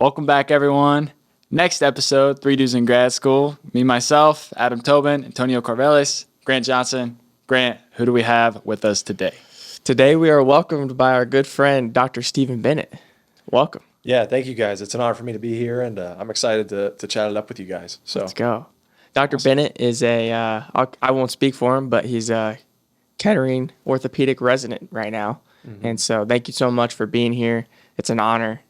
Welcome back, everyone. Next episode, Three Dudes in Grad School. Me, myself, Adam Tobin, Antonio Carvelis, Grant Johnson. Grant, who do we have with us today? Today we are welcomed by our good friend, Dr. Stephen Bennett. Welcome. Yeah, thank you guys. It's an honor for me to be here, and I'm excited to chat it up with you guys. So let's go. Dr. Bennett is I won't speak for him, but he's a Kettering Orthopedic resident right now. Mm-hmm. And so thank you so much for being here. It's an honor.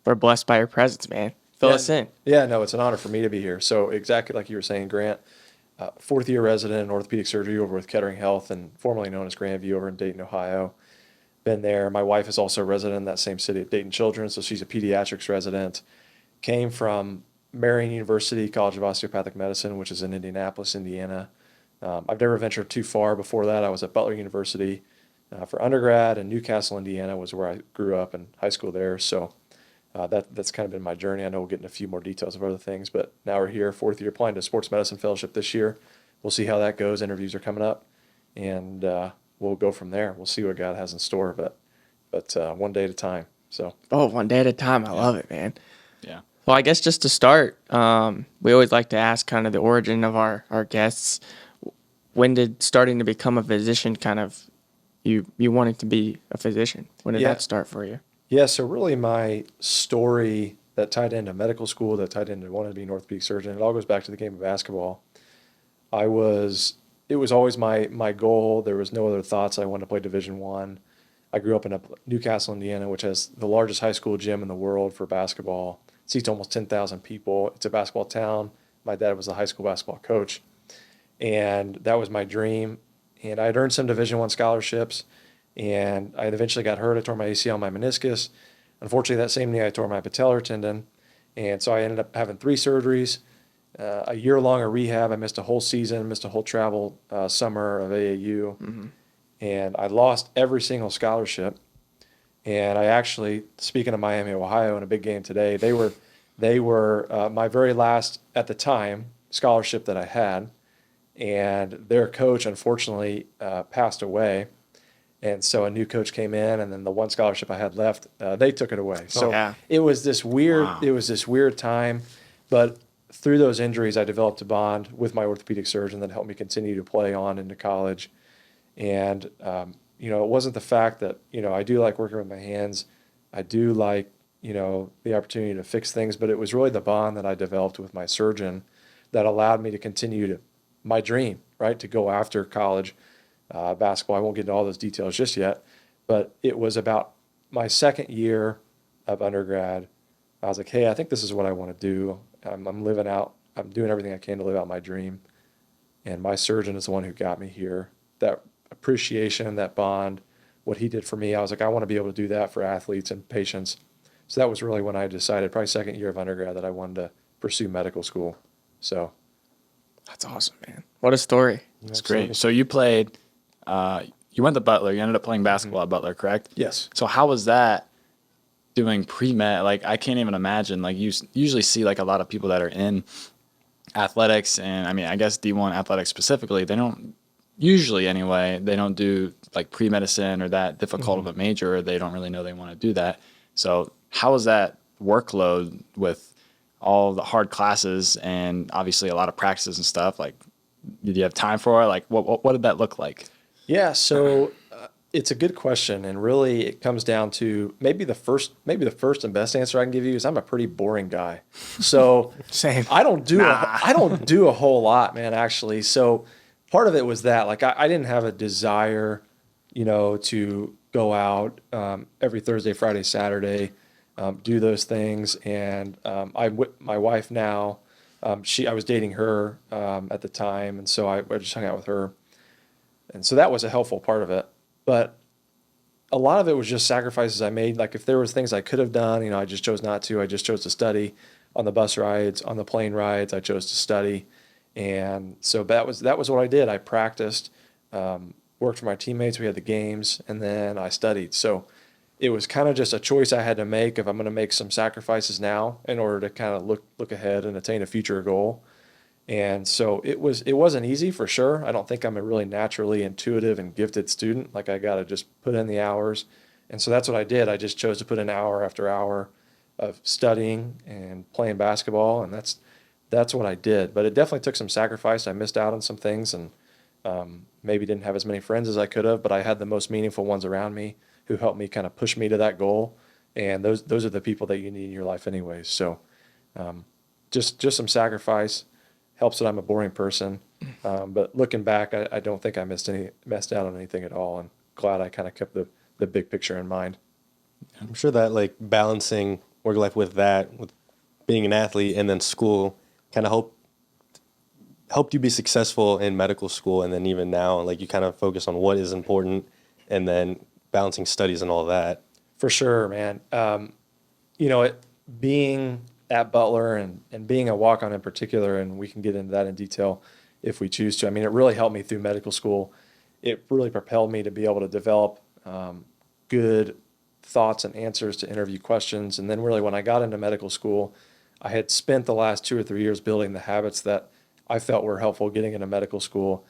We're blessed by your presence, man. Fill us in. Yeah, no, it's an honor for me to be here. So exactly like you were saying, Grant, fourth-year resident in orthopedic surgery over with Kettering Health and formerly known as Grandview over in Dayton, Ohio. Been there. My wife is also a resident in that same city at Dayton Children's, so she's a pediatrics resident. Came from Marion University College of Osteopathic Medicine, which is in Indianapolis, Indiana. I've never ventured too far before that. I was at Butler University for undergrad, and Newcastle, Indiana was where I grew up in high school there. So that's kind of been my journey. I know we'll get into a few more details of other things, but now we're here, fourth year, applying to sports medicine fellowship this year. We'll see how that goes. Interviews are coming up, and we'll go from there. We'll see what God has in store, but one day at a time. So. Oh, one day at a time. I love it, man. Yeah. Well, I guess just to start, we always like to ask kind of the origin of our guests. When did starting to become a physician kind of, you wanting to be a physician? When did that start for you? Yeah, so really my story that tied into medical school, that tied into wanting to be an orthopedic surgeon, it all goes back to the game of basketball. It was always my goal. There was no other thoughts. I wanted to play Division I. I grew up in Newcastle, Indiana, which has the largest high school gym in the world for basketball. It seats almost 10,000 people. It's a basketball town. My dad was a high school basketball coach, and that was my dream. And I had earned some Division I scholarships, and I eventually got hurt. I tore my ACL and my meniscus. Unfortunately, that same day I tore my patellar tendon, and so I ended up having 3 surgeries, a year-long of rehab. I missed a whole season, missed a whole travel summer of AAU, and I lost every single scholarship. And I actually, speaking of Miami, Ohio, in a big game today, they were my very last, at the time, scholarship that I had. And their coach, unfortunately, passed away. And so a new coach came in, and then the one scholarship I had left, they took it away. So it was this weird time. But through those injuries, I developed a bond with my orthopedic surgeon that helped me continue to play on into college. And it wasn't the fact that, I do like working with my hands. I do like, the opportunity to fix things, but it was really the bond that I developed with my surgeon that allowed me to continue my dream, right, to go after college basketball. I won't get into all those details just yet, but it was about my second year of undergrad. I was like, hey, I think this is what I want to do. I'm doing everything I can to live out my dream. And my surgeon is the one who got me here. That appreciation, that bond, what he did for me, I was like, I want to be able to do that for athletes and patients. So that was really when I decided, probably second year of undergrad, that I wanted to pursue medical school. So that's awesome, man. What a story. That's great. So you played, you went to Butler. You ended up playing basketball at Butler, correct? Yes. So how was that doing pre-med? Like, I can't even imagine. Like, you usually see, like, a lot of people that are in athletics, and, I mean, I guess D1 athletics specifically, they don't, usually anyway, they don't do, like, pre-medicine or that difficult of a major, or they don't really know they want to do that. So how was that workload with all the hard classes and obviously a lot of practices and stuff? Like, did you have time for it? Like, what did that look like? Yeah, so it's a good question, and really it comes down to maybe the first and best answer I can give you is I'm a pretty boring guy. So same. I don't do a whole lot, man, actually. So part of it was that, like, I didn't have a desire, to go out every Thursday, Friday, Saturday, do those things. And my wife now, I was dating her at the time, and so I just hung out with her. And so that was a helpful part of it. But a lot of it was just sacrifices I made. Like, if there was things I could have done, I just chose not to. I just chose to study on the bus rides, on the plane rides. I chose to study. And so that was what I did. I practiced, worked for my teammates. We had the games, and then I studied. So it was kind of just a choice I had to make if I'm going to make some sacrifices now in order to kind of look ahead and attain a future goal. And so it wasn't easy, for sure. I don't think I'm a really naturally intuitive and gifted student. Like, I got to just put in the hours. And so that's what I did. I just chose to put in hour after hour of studying and playing basketball, and that's what I did. But it definitely took some sacrifice. I missed out on some things, and maybe didn't have as many friends as I could have, but I had the most meaningful ones around me who helped me kind of push me to that goal. And those are the people that you need in your life anyways. So just some sacrifice helps that I'm a boring person. But looking back, I don't think I messed out on anything at all, and glad I kind of kept the big picture in mind. I'm sure that like balancing work life with that, with being an athlete and then school, kind of helped you be successful in medical school, and then even now, like you kind of focus on what is important, and then balancing studies and all that. For sure, man. Being at Butler and being a walk-on in particular, and we can get into that in detail if we choose to. I mean, it really helped me through medical school. It really propelled me to be able to develop good thoughts and answers to interview questions. And then really when I got into medical school, I had spent the last 2 or 3 years building the habits that I felt were helpful getting into medical school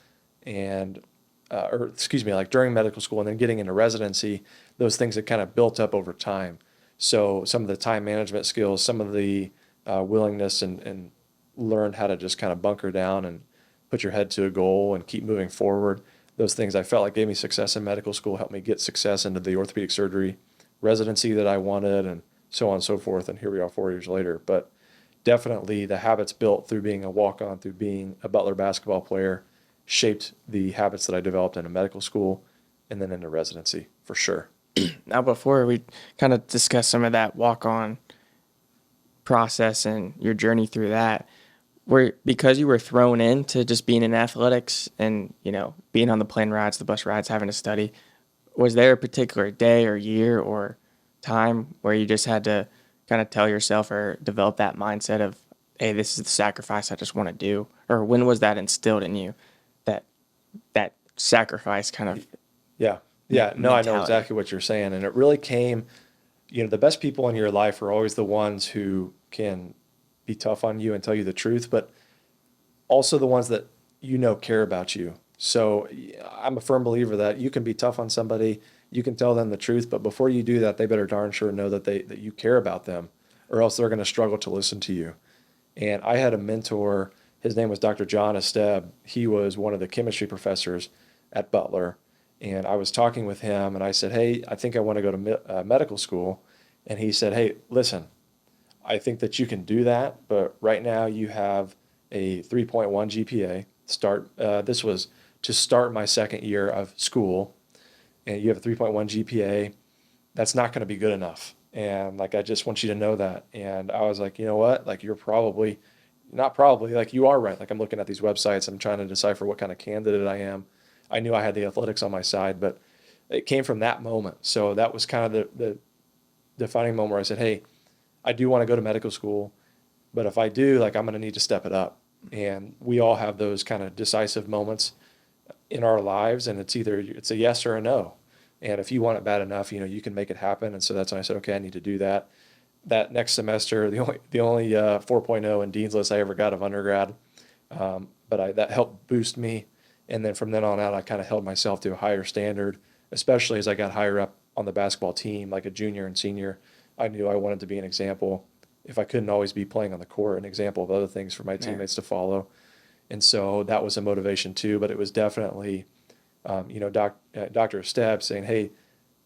like during medical school and then getting into residency. Those things had kind of built up over time. So some of the time management skills, some of the willingness and learned how to just kind of bunker down and put your head to a goal and keep moving forward. Those things I felt like gave me success in medical school, helped me get success into the orthopedic surgery residency that I wanted, and so on and so forth. And here we are 4 years later. But definitely the habits built through being a walk-on, through being a Butler basketball player, shaped the habits that I developed in a medical school and then into residency, for sure. Now, before we kind of discuss some of that walk-on process and your journey through that, because you were thrown into just being in athletics and, being on the plane rides, the bus rides, having to study, was there a particular day or year or time where you just had to kind of tell yourself or develop that mindset of, hey, this is the sacrifice I just want to do? Or when was that instilled in you, that sacrifice kind of? Yeah. No, I know mentality? exactly what you're saying. And it really came, the best people in your life are always the ones who can be tough on you and tell you the truth, but also the ones that care about you. So I'm a firm believer that you can be tough on somebody, you can tell them the truth, but before you do that, they better darn sure know that you care about them, or else they're going to struggle to listen to you. And I had a mentor, his name was Dr. John Esteb. He was one of the chemistry professors at Butler. And I was talking with him and I said, hey, I think I want to go to medical school. And he said, hey, listen, I think that you can do that, but right now you have a 3.1 GPA. This was to start my second year of school, and you have a 3.1 GPA. That's not going to be good enough. And I just want you to know that. And I was like, you know what? You're probably, not probably, you are right. I'm looking at these websites. I'm trying to decipher what kind of candidate I am. I knew I had the athletics on my side, but it came from that moment. So that was kind of the defining moment where I said, hey, I do want to go to medical school, but if I do, I'm going to need to step it up. And we all have those kind of decisive moments in our lives, and it's a yes or a no. And if you want it bad enough, you can make it happen. And so that's when I said, okay, I need to do that. That next semester, the only 4.0 in Dean's List I ever got of undergrad, but that helped boost me. And then from then on out, I kind of held myself to a higher standard, especially as I got higher up on the basketball team, like a junior and senior. I knew I wanted to be an example. If I couldn't always be playing on the court, an example of other things for my teammates to follow. And so that was a motivation too, but it was definitely, Dr. Esteb saying, hey,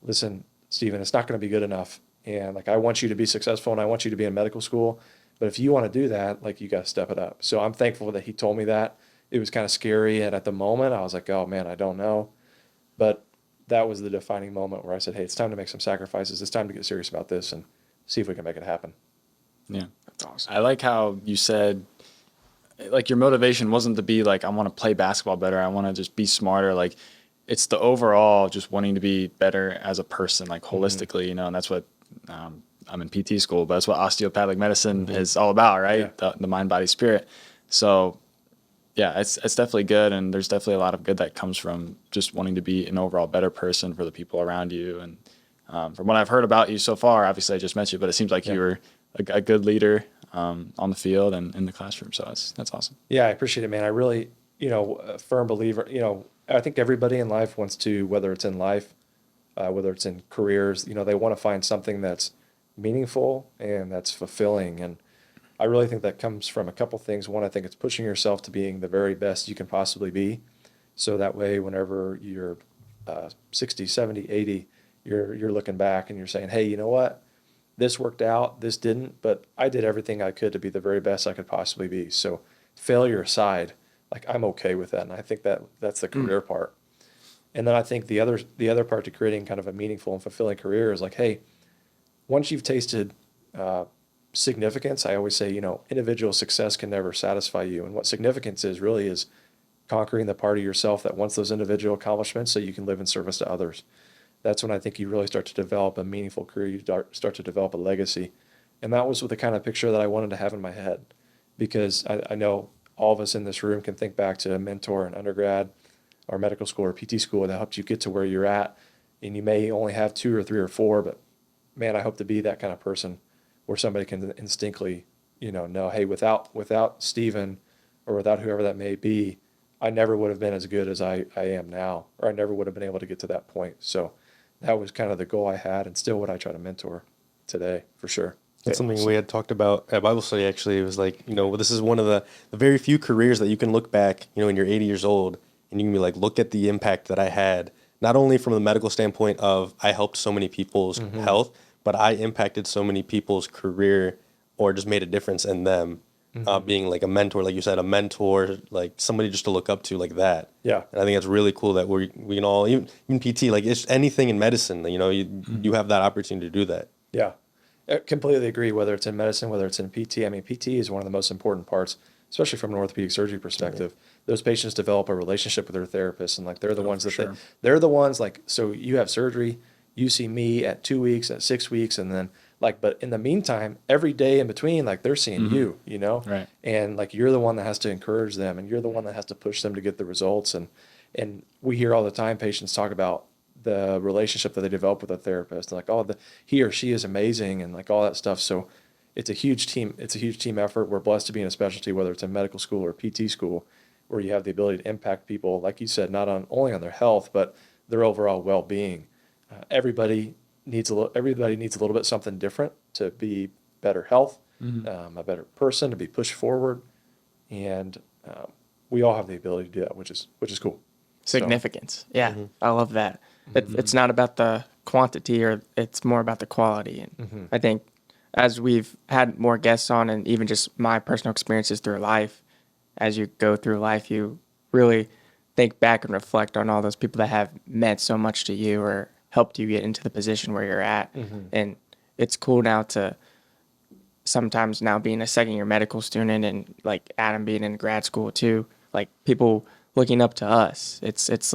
listen, Stephen, it's not going to be good enough. And I want you to be successful and I want you to be in medical school. But if you want to do that, you got to step it up. So I'm thankful that he told me that. It was kind of scary. And at the moment I was like, oh man, I don't know. But that was the defining moment where I said, hey, it's time to make some sacrifices. It's time to get serious about this and see if we can make it happen. Yeah. That's awesome. I like how you said, your motivation wasn't to be I want to play basketball better. I want to just be smarter. It's the overall just wanting to be better as a person, holistically, and that's what I'm in PT school, but that's what osteopathic medicine is all about, right? Yeah. The mind, body, spirit. So yeah, it's definitely good. And there's definitely a lot of good that comes from just wanting to be an overall better person for the people around you. And from what I've heard about you so far, obviously I just met you, but it seems like you were a good leader on the field and in the classroom. So that's awesome. Yeah, I appreciate it, man. I really, a firm believer, I think everybody in life wants to, whether it's in life, whether it's in careers, they want to find something that's meaningful and that's fulfilling. And I really think that comes from a couple things. One, I think it's pushing yourself to being the very best you can possibly be. So that way, whenever you're 60, 70, 80, you're looking back and you're saying, hey, you know what? This worked out, this didn't, but I did everything I could to be the very best I could possibly be. So failure aside, like I'm okay with that. And I think that that's the career part. And then I think the other part to creating kind of a meaningful and fulfilling career is like, hey, once you've tasted significance, I always say, individual success can never satisfy you. And what significance is really is conquering the part of yourself that wants those individual accomplishments so you can live in service to others. That's when I think you really start to develop a meaningful career. You start to develop a legacy. And that was the kind of picture that I wanted to have in my head, because I know all of us in this room can think back to a mentor in undergrad or medical school or PT school that helped you get to where you're at. And you may only have 2 or 3 or 4, but man, I hope to be that kind of person where somebody can instinctively, know, hey, without Steven or without whoever that may be, I never would have been as good as I am now, or I never would have been able to get to that point. So that was kind of the goal I had, and still what I try to mentor today, for sure. That's something we had talked about at Bible study, actually. It was like, this is one of the very few careers that you can look back, when you're 80 years old, and you can be like, look at the impact that I had, not only from the medical standpoint of I helped so many people's health, but I impacted so many people's career or just made a difference in them. Being like a mentor, like you said, a mentor, like somebody just to look up to like that. Yeah. And I think it's really cool that we can all, even PT, like it's anything in medicine, you have that opportunity to do that. Yeah. I completely agree, whether it's in medicine, whether it's in PT. I mean, PT is one of the most important parts, especially from an orthopedic surgery perspective. Those patients develop a relationship with their therapist, and like they're the ones that they're the ones, like, so you have surgery, you see me at 2 weeks, at 6 weeks, and then but in the meantime, every day in between, like they're seeing you, Right. and like you're the one that has to encourage them, and you're the one that has to push them to get the results. And we hear all the time patients talk about the relationship that they develop with a therapist, like, oh, he or she is amazing, and like all that stuff. So it's a huge team. It's a huge team effort. We're blessed to be in a specialty, whether it's in medical school or PT school, where you have the ability to impact people, like you said, not only on their health, but their overall well-being. Everybody needs a little bit something different to be better health, a better person, to be pushed forward, and we all have the ability to do that, which is cool. Significance. Yeah, I love that. It's not about the quantity, or it's more about the quality. And I think as we've had more guests on, and even just my personal experiences through life, as you go through life, you really think back and reflect on all those people that have meant so much to you or helped you get into the position where you're at. And it's cool now to sometimes now being a second-year medical student, and like Adam being in grad school too, like people looking up to us. It's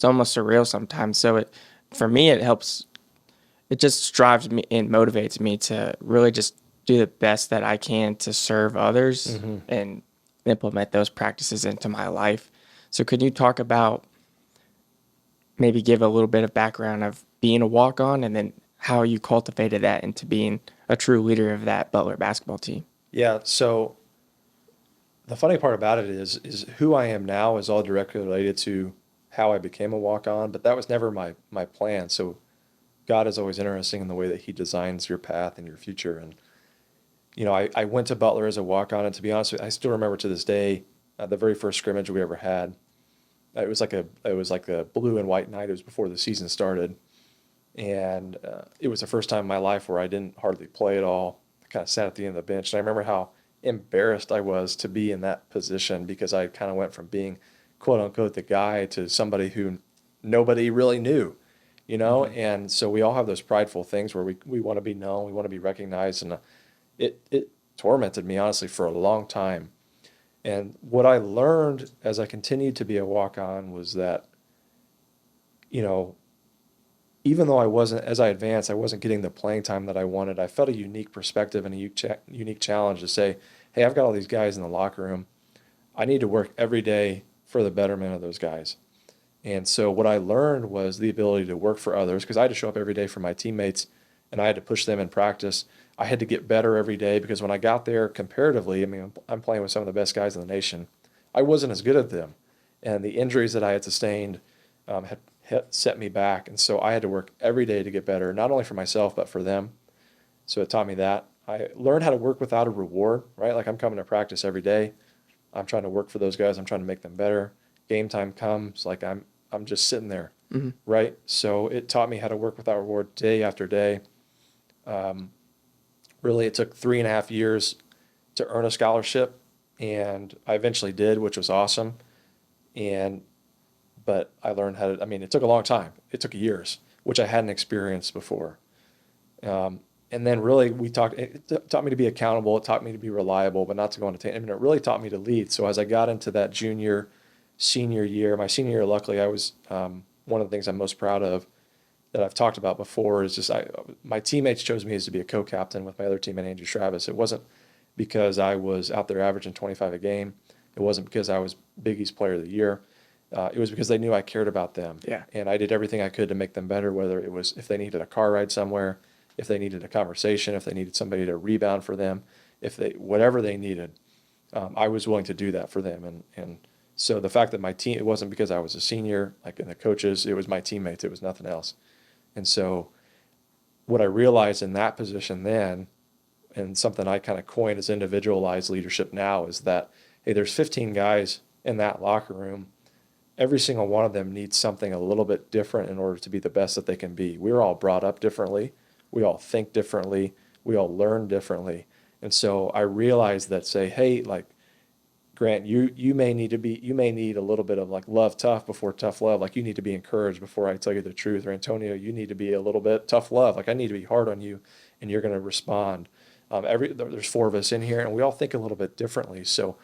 almost surreal sometimes. So for me, it helps. It just drives me and motivates me to really just do the best that I can to serve others and implement those practices into my life. So could you talk about, maybe give a little bit of background of being a walk-on, and then how you cultivated that into being a true leader of that Butler basketball team? Yeah. So the funny part about it is who I am now is all directly related to how I became a walk-on, but that was never my plan. So God is always interesting in the way that he designs your path and your future. And, I went to Butler as a walk-on, and to be honest with you, I still remember to this day, the very first scrimmage we ever had. It was like a blue and white night. It was before the season started. And it was the first time in my life where I didn't hardly play at all. I kind of sat at the end of the bench. And I remember how embarrassed I was to be in that position, because I kind of went from being, quote unquote, the guy to somebody who nobody really knew, And so we all have those prideful things where we want to be known, we want to be recognized. And it tormented me, honestly, for a long time. And what I learned as I continued to be a walk-on was that, even though as I advanced, I wasn't getting the playing time that I wanted, I felt a unique perspective and a unique challenge to say, hey, I've got all these guys in the locker room. I need to work every day for the betterment of those guys. And so what I learned was the ability to work for others, because I had to show up every day for my teammates, and I had to push them in practice. I had to get better every day, because when I got there, comparatively, I'm playing with some of the best guys in the nation. I wasn't as good as them, and the injuries that I had sustained had set me back. And so I had to work every day to get better, not only for myself, but for them. So it taught me that. I learned how to work without a reward, right? Like I'm coming to practice every day. I'm trying to work for those guys. I'm trying to make them better. Game time comes, like I'm just sitting there, right? So it taught me how to work without reward day after day. Really, it took 3.5 years to earn a scholarship, and I eventually did, which was awesome. But I learned how to. I mean, it took a long time. It took years, which I hadn't experienced before. And then really it taught me to be accountable. It taught me to be reliable, but not to go on a tangent. I mean, it really taught me to lead. So as I got into that senior year, my senior year, luckily I was, one of the things I'm most proud of that I've talked about before is just, my teammates chose me as to be a co-captain with my other teammate, Andrew Travis. It wasn't because I was out there averaging 25 a game. It wasn't because I was Big East Player of the Year. It was because they knew I cared about them. Yeah. And I did everything I could to make them better, whether it was if they needed a car ride somewhere, if they needed a conversation, if they needed somebody to rebound for them, whatever they needed, I was willing to do that for them. And so the fact that my team, it wasn't because I was a senior, like in the coaches, it was my teammates, it was nothing else. And so what I realized in that position then, and something I kind of coined as individualized leadership now, is that, hey, there's 15 guys in that locker room. Every single one of them needs something a little bit different in order to be the best that they can be. We're all brought up differently. We all think differently. We all learn differently. And so I realized that, say, hey, like, Grant, you may need a little bit of like love tough before tough love. Like you need to be encouraged before I tell you the truth. Or Antonio, you need to be a little bit tough love. Like I need to be hard on you and you're going to respond. There's 4 of us in here and we all think a little bit differently. So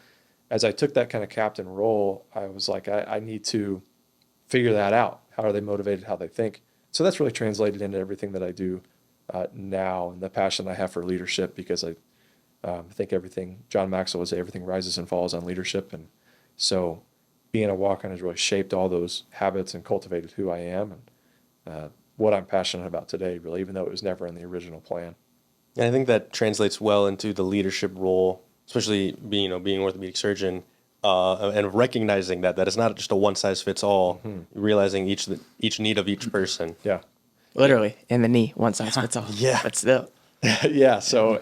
as I took that kind of captain role, I was like, I need to figure that out. How are they motivated? How they think? So that's really translated into everything that I do now, and the passion I have for leadership, because I think John Maxwell would say, everything rises and falls on leadership. And so being a walk-on has really shaped all those habits and cultivated who I am and what I'm passionate about today, really, even though it was never in the original plan. And I think that translates well into the leadership role, especially being an orthopedic surgeon, and recognizing that it's not just a one size fits all. Realizing each need of each person. Yeah. Literally in the knee, one size fits all. Yeah. But still. Yeah, so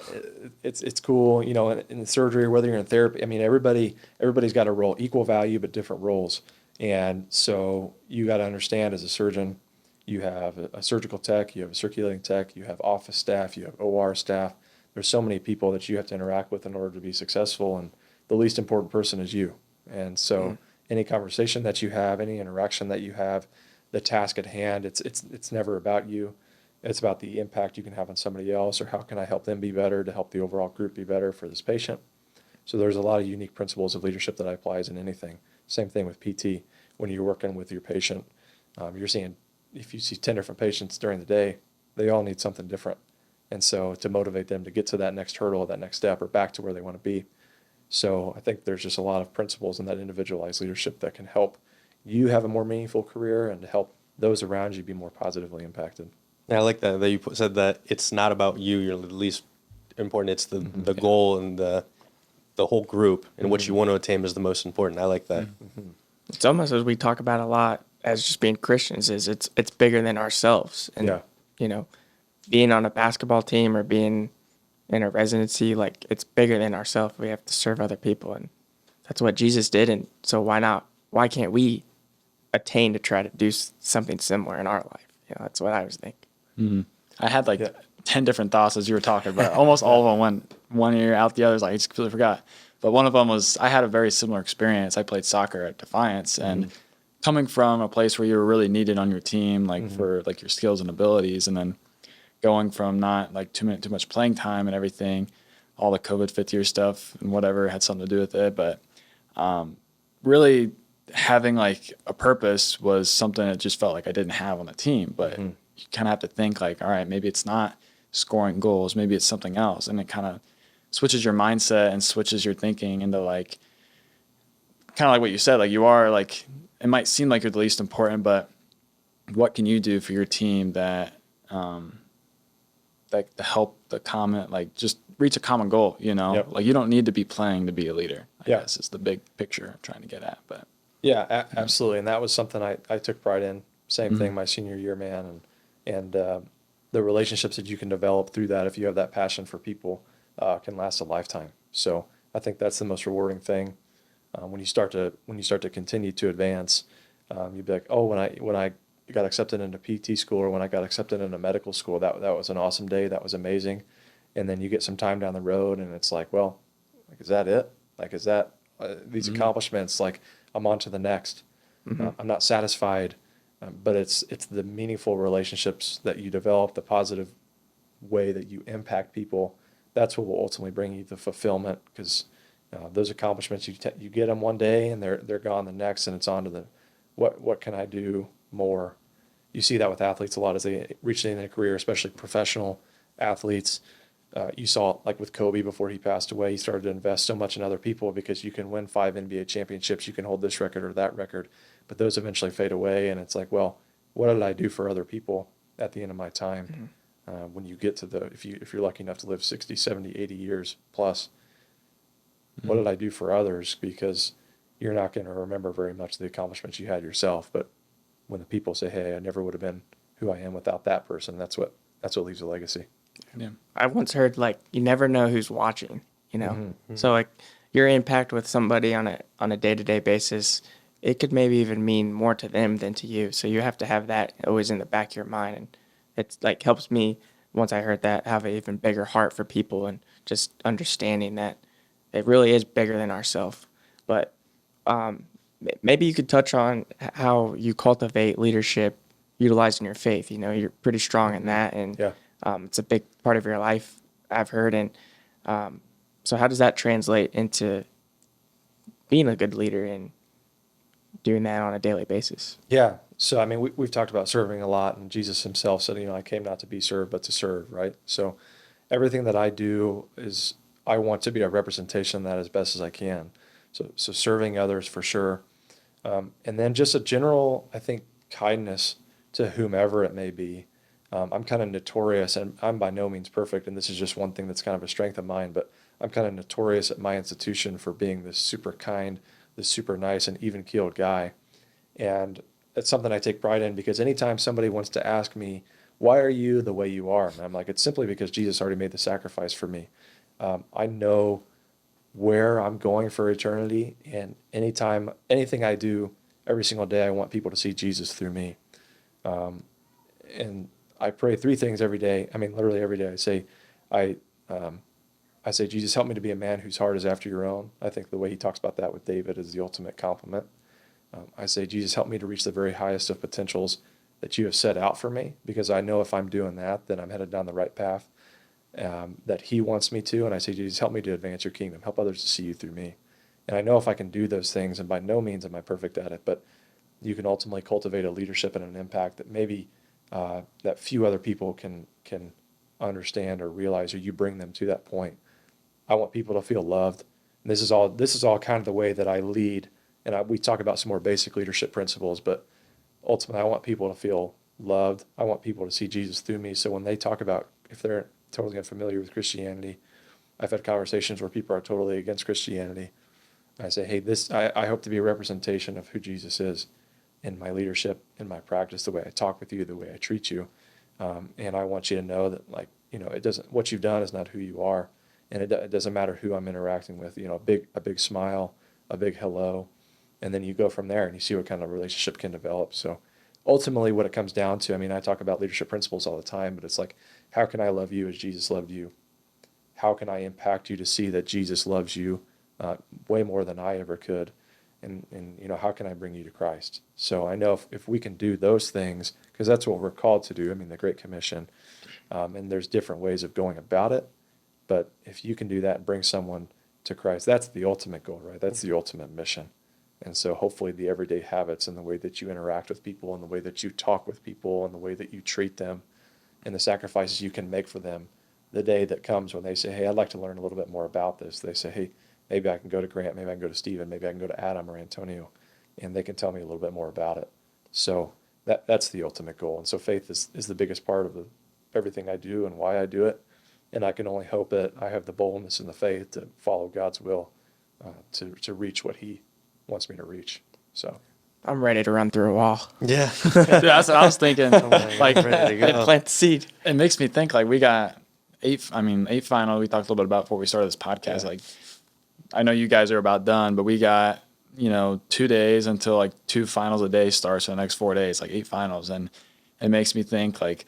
it's cool, in surgery, whether you're in therapy. I mean, everybody's got a role, equal value, but different roles. And so you got to understand, as a surgeon, you have a surgical tech, you have a circulating tech, you have office staff, you have OR staff. There's so many people that you have to interact with in order to be successful, and the least important person is you. And so any conversation that you have, any interaction that you have, the task at hand, it's never about you. It's about the impact you can have on somebody else, or how can I help them be better to help the overall group be better for this patient. So there's a lot of unique principles of leadership that I apply as in anything. Same thing with PT. When you're working with your patient, if you see 10 different patients during the day, they all need something different. And so to motivate them to get to that next hurdle, that next step, or back to where they want to be. So I think there's just a lot of principles in that individualized leadership that can help you have a more meaningful career and to help those around you be more positively impacted. Yeah, I like that you said that it's not about you. You're the least important. It's the goal and the whole group, and what you want to attain is the most important. I like that. It's almost, as we talk about a lot as just being Christians, is it's bigger than ourselves. And being on a basketball team or being in a residency, like, it's bigger than ourselves. We have to serve other people, and that's what Jesus did. And so why can't we attain to try to do something similar in our life? That's what I was thinking. I had 10 different thoughts as you were talking, but almost all of them went one ear out the other. I just completely forgot. But one of them was, I had a very similar experience. I played soccer at Defiance, and coming from a place where you were really needed on your team, for your skills and abilities, and then going from not too much playing time and everything, all the COVID fifth year stuff and whatever had something to do with it. But really having a purpose was something that just felt like I didn't have on the team. But you kind of have to think all right, maybe it's not scoring goals, maybe it's something else. And it kind of switches your mindset and switches your thinking into kind of like what you said, you are it might seem like you're the least important, but what can you do for your team that to help the common, just reach a common goal, you don't need to be playing to be a leader, I guess is the big picture I'm trying to get at. But yeah, absolutely. And that was something I took pride in. Same thing my senior year, man. And the relationships that you can develop through that, if you have that passion for people, can last a lifetime. So I think that's the most rewarding thing. When you start to continue to advance, you'd be like, oh, when I got accepted into PT school, or when I got accepted into medical school, that was an awesome day. That was amazing. And then you get some time down the road, and it's like, well, like, is that it? Like, is that these accomplishments? Like, I'm on to the next. I'm not satisfied, but it's the meaningful relationships that you develop, the positive way that you impact people. That's what will ultimately bring you the fulfillment, because those accomplishments, you get them one day and they're gone the next, and it's on to the what can I do more. You see that with athletes a lot as they reach the end of their career, especially professional athletes. You saw, like with Kobe, before he passed away, he started to invest so much in other people, because you can win 5 NBA championships, you can hold this record or that record, but those eventually fade away. And it's like, well, what did I do for other people at the end of my time? When you get to if you're lucky enough to live 60, 70, 80 years plus, what did I do for others? Because you're not going to remember very much the accomplishments you had yourself. But when the people say, hey, I never would have been who I am without that person, that's what leaves a legacy. Yeah. I once heard, like, you never know who's watching, you know? So, like, your impact with somebody on a day-to-day basis, it could maybe even mean more to them than to you. So you have to have that always in the back of your mind. And it's, like, helps me, once I heard that, have an even bigger heart for people, and just understanding that it really is bigger than ourselves. But maybe you could touch on how you cultivate leadership utilizing your faith. You know, you're pretty strong in that, and Yeah. it's a big part of your life, I've heard. And so how does that translate into being a good leader and doing that on a daily basis? Yeah. So, I mean, we've talked about serving a lot, and Jesus himself said, I came not to be served, but to serve, right? So everything that I do is, I want to be a representation of that as best as I can. So serving others for sure. And then just a general, I think, kindness to whomever it may be. I'm kind of notorious, and I'm by no means perfect, and this is just one thing that's kind of a strength of mine, but I'm kind of notorious at my institution for being this super kind, this super nice and even-keeled guy. And it's something I take pride in, because anytime somebody wants to ask me, why are you the way you are? And I'm like, it's simply because Jesus already made the sacrifice for me. I know where I'm going for eternity, and anything I do every single day, I want people to see Jesus through me. And I pray 3 things every day. I mean, literally every day. I say, Jesus, help me to be a man whose heart is after your own. I think the way he talks about that with David is the ultimate compliment. I say, Jesus, help me to reach the very highest of potentials that you have set out for me, because I know if I'm doing that, then I'm headed down the right path that he wants me to. And I say, Jesus, help me to advance your kingdom. Help others to see you through me. And I know if I can do those things, and by no means am I perfect at it, but you can ultimately cultivate a leadership and an impact that maybe that few other people can understand or realize, or you bring them to that point. I want people to feel loved. And this is all kind of the way that I lead. And we talk about some more basic leadership principles, but ultimately I want people to feel loved. I want people to see Jesus through me. So when they talk about, if they're totally unfamiliar with Christianity, I've had conversations where people are totally against Christianity. I say, hey, I hope to be a representation of who Jesus is in my leadership, in my practice, the way I talk with you, the way I treat you. And I want you to know that, like, what you've done is not who you are. And it doesn't matter who I'm interacting with, a big smile, a big hello. And then you go from there and you see what kind of relationship can develop. So ultimately what it comes down to, I mean, I talk about leadership principles all the time, but it's like, how can I love you as Jesus loved you? How can I impact you to see that Jesus loves you way more than I ever could? And how can I bring you to Christ? So I know if we can do those things, because that's what we're called to do. I mean, the Great Commission, and there's different ways of going about it. But if you can do that and bring someone to Christ, that's the ultimate goal, right? That's the ultimate mission. And so hopefully the everyday habits and the way that you interact with people and the way that you talk with people and the way that you treat them and the sacrifices you can make for them, the day that comes when they say, hey, I'd like to learn a little bit more about this. They say, hey, maybe I can go to Grant, maybe I can go to Stephen, maybe I can go to Adam or Antonio, and they can tell me a little bit more about it. So that's the ultimate goal. And so faith is the biggest part of everything I do and why I do it. And I can only hope that I have the boldness and the faith to follow God's will to reach what he wants me to reach. So I'm ready to run through a wall. Yeah. Dude, that's what I was thinking. Like, ready to go. Plant the seed. it makes me think like we got eight final we talked a little bit about before we started this podcast. Yeah. Like, I know you guys are about done, but we got 2 days until like 2 finals a day starts for the next 4 days, like 8 finals. And it makes me think like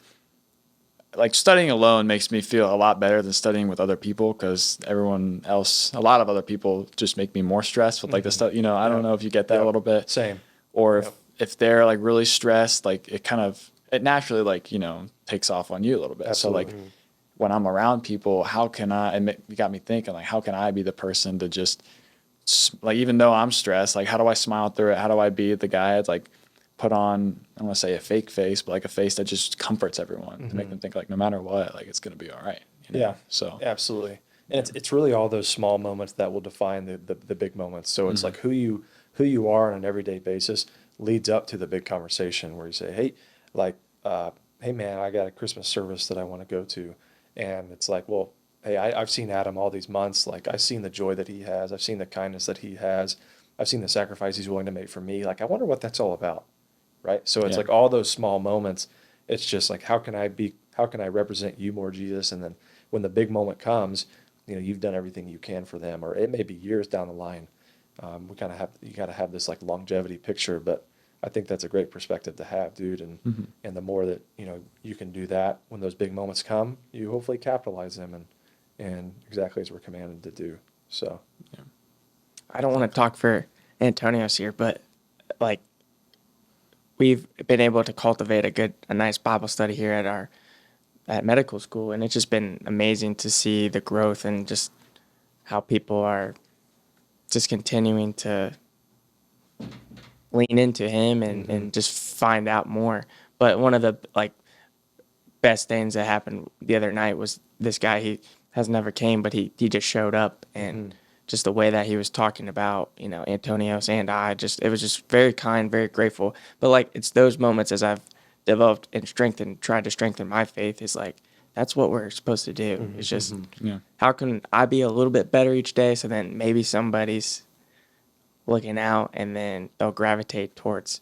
studying alone makes me feel a lot better than studying with other people, because a lot of other people just make me more stressed with like the stuff. I don't know if you get that a little bit. Same. Or Yep. if they're like really stressed, like it naturally like takes off on you a little bit. Absolutely. So like when I'm around people, how can I? It got me thinking like, how can I be the person to just like, even though I'm stressed, like how do I smile through it? How do I be the guy that's like put on, I don't want to say a fake face, but like a face that just comforts everyone to make them think like no matter what, like it's gonna be all right. Yeah. So Absolutely. And it's really all those small moments that will define the big moments. So it's like who you are on an everyday basis leads up to the big conversation where you say, hey, like, hey man, I got a Christmas service that I want to go to. And it's like, well, hey, I've seen Adam all these months. Like, I've seen the joy that he has. I've seen the kindness that he has. I've seen the sacrifice he's willing to make for me. Like, I wonder what that's all about. Right. So it's Yeah. like all those small moments. It's just like, how can I represent you more, Jesus? And then when the big moment comes, you've done everything you can for them, or it may be years down the line. You got to have this like longevity picture, but I think that's a great perspective to have, dude. And the more that, you can do that when those big moments come, you hopefully capitalize them and exactly as we're commanded to do. So, I don't want to talk for Antonios here, but like we've been able to cultivate a nice Bible study here at medical school, and it's just been amazing to see the growth and just how people are just continuing to lean into him and just find out more. But one of the like best things that happened the other night was this guy. He has never came, but he just showed up, and just the way that he was talking about Antonios and it was just very kind, very grateful. But like it's those moments as I've developed and tried to strengthen my faith, is like that's what we're supposed to do. It's just how can I be a little bit better each day, so then maybe somebody's looking out and then they'll gravitate towards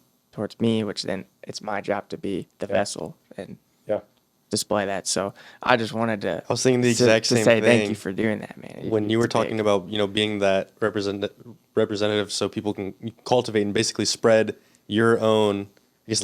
me, which then it's my job to be the vessel and yeah. display that. So I just wanted to I was thinking the exact to same say thank thing. you for doing that, man. When you were It's big. talking about being that representative so people can cultivate and basically spread your own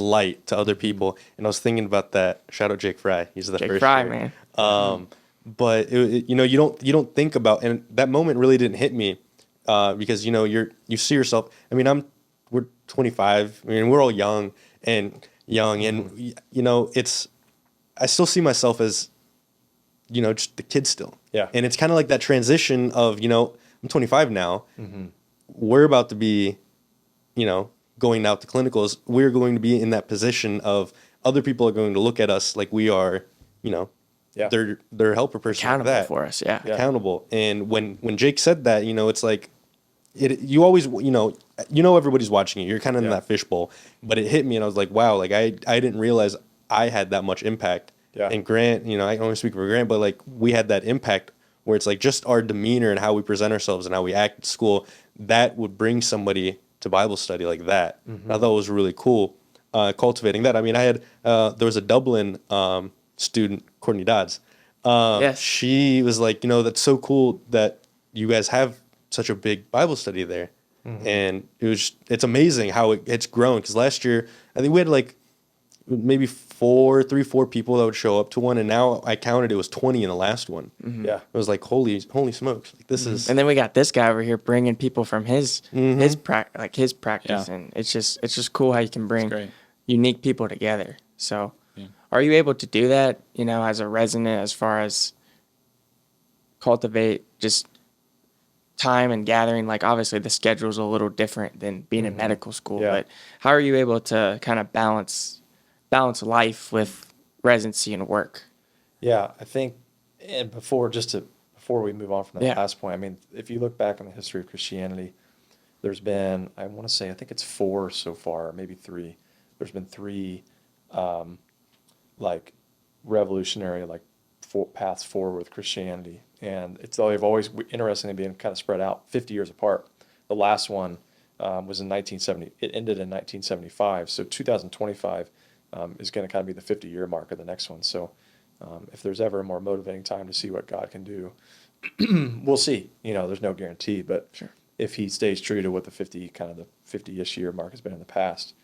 light to other people, and I was thinking about that. Shout out Jake Fry, he's the Jake first Fry, year. man. But you don't think about, and that moment really didn't hit me because you see yourself. I mean, we're 25. I mean, we're all young, and it's I still see myself as just the kid still. Yeah. And it's kind of like that transition of I'm 25 now. We're about to be going out to clinicals. We're going to be in that position of other people are going to look at us like we are Yeah. their helper person. Accountable like that. for us, yeah. Accountable. And when Jake said that, it's like you always everybody's watching you. You're kind of in that fishbowl. But it hit me and I was like, wow, like I didn't realize I had that much impact. Yeah. And Grant, I only speak for Grant, but like we had that impact where it's like just our demeanor and how we present ourselves and how we act at school, that would bring somebody to Bible study like that. I thought it was really cool cultivating that. I mean, I had there was a Dublin student, Courtney Dodds. Yes. She was like, that's so cool that you guys have such a big Bible study there. And it's amazing how it's grown. Because last year, I think we had like maybe 4 people that would show up to one. And now I counted, it was 20 in the last one. Yeah. It was like, holy smokes. Like this is. And then we got this guy over here bringing people from his practice, Yeah. and it's just cool how you can bring great. unique people together. So, Yeah. are you able to do that? As a resident, as far as cultivate just time and gathering. Like obviously the schedule's a little different than being in medical school, Yeah. but how are you able to kind of balance life with residency and work? Yeah, I think, and before we move on from that Yeah. last point, I mean, if you look back on the history of Christianity, there's been, I want to say, I think it's 4 so far, maybe 3. There's been 3, like revolutionary, like paths forward with Christianity, and they've always interestingly been kind of spread out 50 years apart. The last one was in 1970. It ended in 1975. So 2025 is going to kind of be the 50-year mark of the next one. So if there's ever a more motivating time to see what God can do, we'll see. There's no guarantee, but Sure. if he stays true to what the 50-ish year mark has been in the past,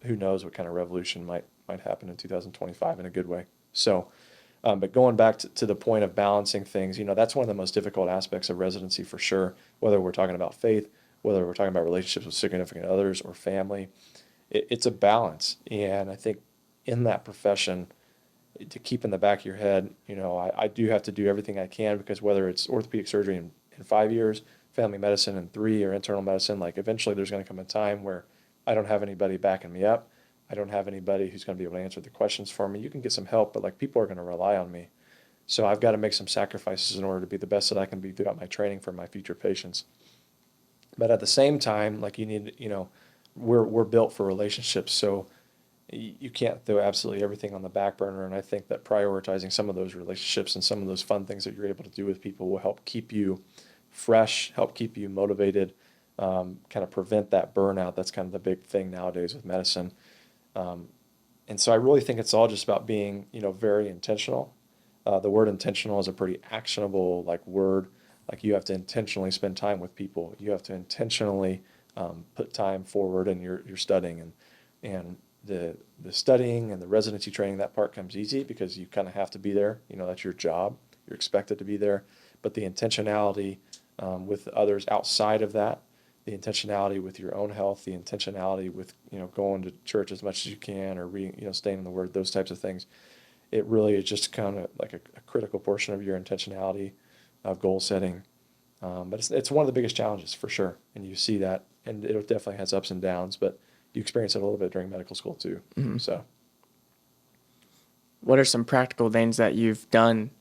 who knows what kind of revolution might happen in 2025 in a good way. So, but going back to the point of balancing things, that's one of the most difficult aspects of residency for sure, whether we're talking about faith, whether we're talking about relationships with significant others or family. It's a balance. And I think in that profession, to keep in the back of your head, I do have to do everything I can, because whether it's orthopedic surgery in 5 years, family medicine in 3, or internal medicine, like eventually there's going to come a time where I don't have anybody backing me up. I don't have anybody who's going to be able to answer the questions for me. You can get some help, but like people are going to rely on me. So I've got to make some sacrifices in order to be the best that I can be throughout my training for my future patients. But at the same time, like you need, we're built for relationships. So you can't throw absolutely everything on the back burner. And I think that prioritizing some of those relationships and some of those fun things that you're able to do with people will help keep you fresh, help keep you motivated, kind of prevent that burnout. That's kind of the big thing nowadays with medicine. And so I really think it's all just about being, very intentional. The word intentional is a pretty actionable word. Like you have to intentionally spend time with people. You have to intentionally put time forward in your studying, and the studying and the residency training, that part comes easy because you kind of have to be there. That's your job. You're expected to be there. But the intentionality with others outside of that, the intentionality with your own health, the intentionality with going to church as much as you can, or reading, staying in the Word, those types of things. It really is just kind of like a critical portion of your intentionality of goal setting. But it's one of the biggest challenges for sure, and you see that, and it definitely has ups and downs. But you experience it a little bit during medical school too. Mm-hmm. So, What are some practical things that you've done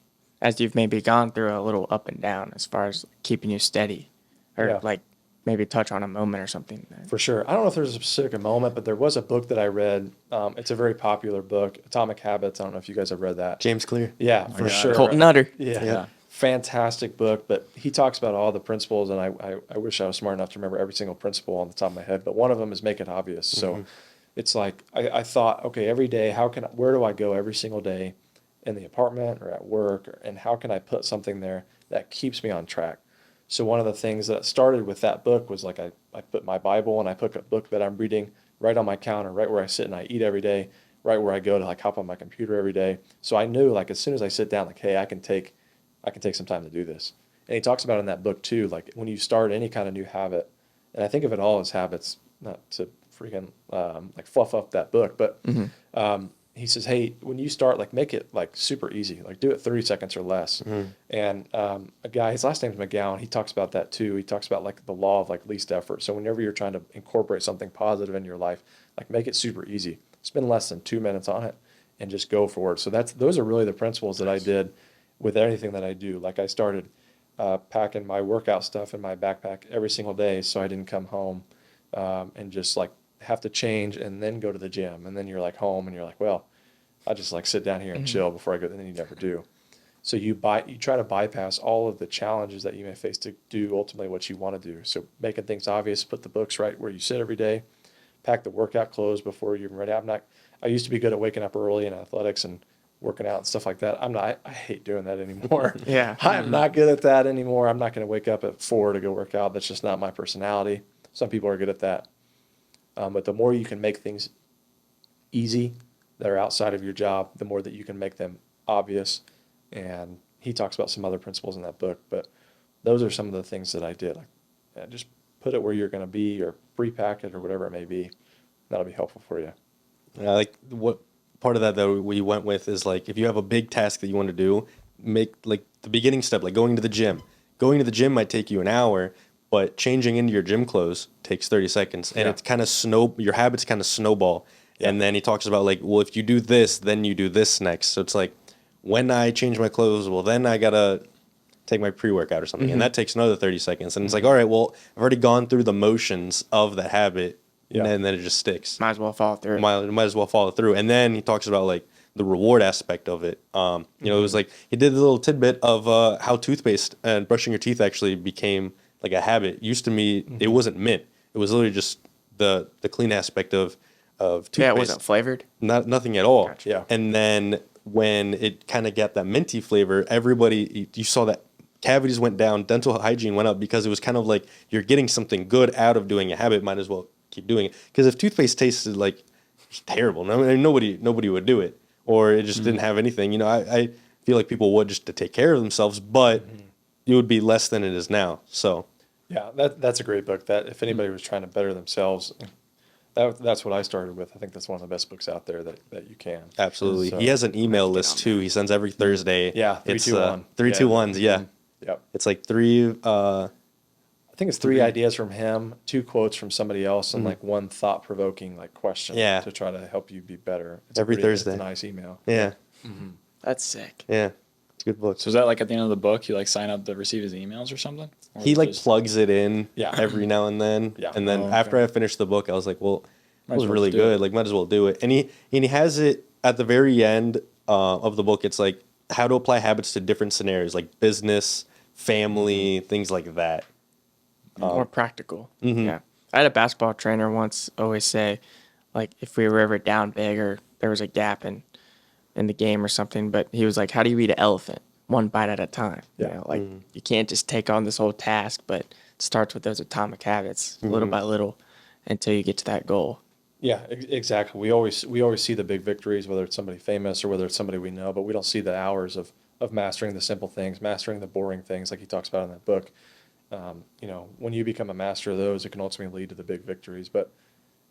as you've maybe gone through a little up and down as far as keeping you steady, or Yeah. maybe touch on a moment or something? For sure. I don't know if there's a specific moment, but there was a book that I read. It's a very popular book, Atomic Habits. I don't know if you guys have read that. James Clear. Yeah, for God. sure. Colton Nutter. Yeah. Yeah. Fantastic book, but he talks about all the principles, and I wish I was smart enough to remember every single principle on the top of my head, but one of them is make it obvious. So it's like, I thought, okay, every day, where do I go every single day in the apartment or at work, and how can I put something there that keeps me on track? So one of the things that started with that book was like I put my Bible, and I put a book that I'm reading right on my counter, right where I sit and I eat every day, right where I go to hop on my computer every day. So I knew as soon as I sit down, hey, I can take some time to do this. And he talks about in that book too, when you start any kind of new habit, and I think of it all as habits, not to freaking fluff up that book, but he says, hey, when you start, make it super easy, do it 30 seconds or less. And a guy, his last name is McGowan, he talks about that too. He talks about the law of least effort. So whenever you're trying to incorporate something positive in your life, make it super easy. Spend less than 2 minutes on it and just go forward. So those are really the principles that I did with anything that I do. I started packing my workout stuff in my backpack every single day, so I didn't come home and just have to change and then go to the gym. And then you're home and you're well, I just sit down here and chill before I go. And then you never do. So you try to bypass all of the challenges that you may face to do ultimately what you want to do. So making things obvious, put the books right where you sit every day, pack the workout clothes before you're even ready. I used to be good at waking up early in athletics and working out and stuff like that. I hate doing that anymore. Yeah. I'm not good at that anymore. I'm not going to wake up at 4 to go work out. That's just not my personality. Some people are good at that. But the more you can make things easy that are outside of your job, the more that you can make them obvious. And he talks about some other principles in that book, but those are some of the things that I did. Just put it where you're going to be, or pre-pack it, or whatever it may be. That'll be helpful for you. What part of that that we went with is if you have a big task that you want to do, make the beginning step, going to the gym. Going to the gym might take you an hour, but changing into your gym clothes takes 30 seconds. And it's kind of your habits kind of snowball. Yeah. And then he talks about well, if you do this, then you do this next. So it's when I change my clothes, well, then I got to take my pre-workout or something. And that takes another 30 seconds. And it's all right, well, I've already gone through the motions of the habit. Yeah. And then it just sticks. Might as well follow through. Might as well follow through. And then he talks about the reward aspect of it. It was he did a little tidbit of how toothpaste and brushing your teeth actually became a habit. Used to me, it wasn't mint. It was literally just the clean aspect of toothpaste. Yeah, it wasn't flavored. Nothing at all. Gotcha. Yeah. And then when it kind of got that minty flavor, you saw that cavities went down, dental hygiene went up, because it was kind of like you're getting something good out of doing a habit. Might as well keep doing it. Because if toothpaste tasted like terrible, I mean, nobody would do it, or it just didn't have anything. You know, I feel like people would just to take care of themselves, but it would be less than it is now. So Yeah, that's a great book. That if anybody was trying to better themselves, that's what I started with. I think that's one of the best books out there that you can. absolutely, So- he has an email get list on too. He sends every Thursday. Yeah, 321. 321s. Yeah, Yep. it's like three. I think it's 3 ideas from him, 2 quotes from somebody else, and like 1 thought-provoking like question Yeah. to try to help you be better. It's Every Thursday. It's a nice email. Yeah, That's sick. yeah, it's a good book. So is that like at the end of the book, you like sign up to receive his emails or something? Or He like just- plugs it in Yeah. every now and then. Yeah. And then Oh, okay. after I finished the book, I was like, well, Might that was as well really do good. it. Like, might as well do it. And he has it at the very end of the book. It's like how to apply habits to different scenarios, like business, family, things like that. More practical. Yeah. I had a basketball trainer once always say, like, if we were ever down big or there was a gap in the game or something, but he was like, how do you eat an elephant? One bite at a time. Yeah. You know, like, you can't just take on this whole task, but it starts with those atomic habits, little by little, until you get to that goal. Yeah, exactly. We always see the big victories, whether it's somebody famous or whether it's somebody we know, but we don't see the hours of mastering the simple things, mastering the boring things, like he talks about in that book. You know, when you become a master of those, it can ultimately lead to the big victories. But